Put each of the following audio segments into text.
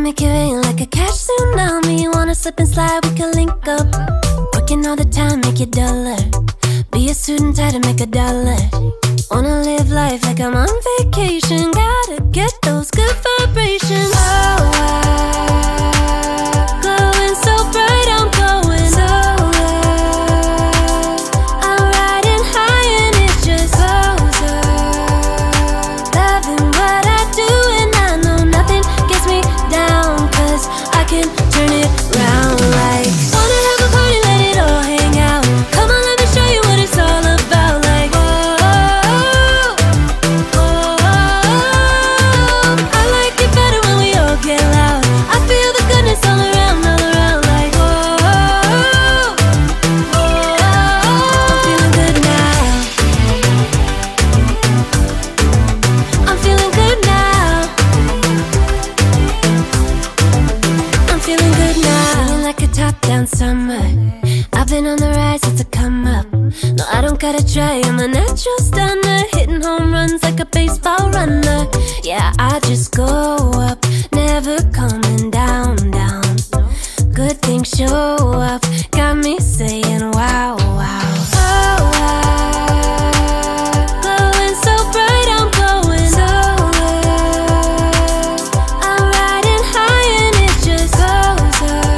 make it rain like a cash tsunami. Wanna slip and slide, we can link up. Working all the time, make it duller. Be a student, try to make a dollar. Wanna live life like I'm on vacation. Gotta get those good vibrations. Oh, glowing so bright, I'm going solar. I'm riding high and it just goes up. Loving what I do and I know nothing gets me down, 'cause I can turn it round like. Wanna have a party, let it all hang out. Come on, let me show you what it's all about. Like, whoa, I like it better when we all get loud. I feel the goodness all around, like, whoa, I'm feeling good now. I'm feeling good now. I'm feeling good now. Feeling like a top-down summer. I've been on the rise, it's a come up. No, I don't gotta try, I'm a natural stunner. Hitting home runs like a baseball runner. Yeah, I just go up, never coming down, down. Good things show up, got me saying wow, wow. Oh, glowing so bright, I'm going solar. I'm riding high and it just goes up.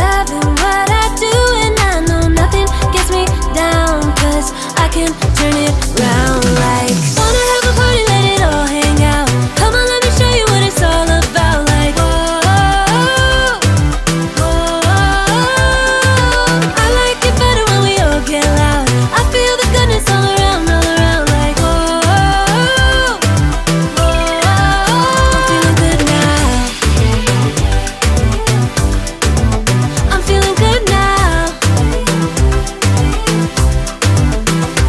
Loving what I do and I know nothing gets me down, 'cause I can turn it round like. Wanna have a party, let it all hang out. Come on, let me show you what it's all about. Like, whoa, I like it better when we all get loud. I feel the goodness all around, like, whoa, I'm feeling good now. I'm feeling good now.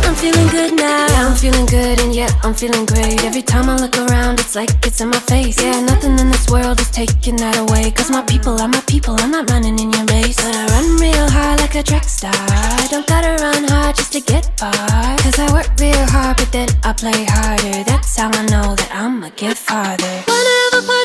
I'm feeling good now. Yeah, I'm feeling good and yeah, I'm feeling great. Every time I look around, it's like it's in my face. Yeah, nothing in this world is taking that away. 'Cause my people are my people, I'm not running in your race. But I run real hard like a track star. I don't gotta run hard just to get far. 'Cause I work real hard, but then I play harder. That's how I know that I'ma get farther. Wanna have a party,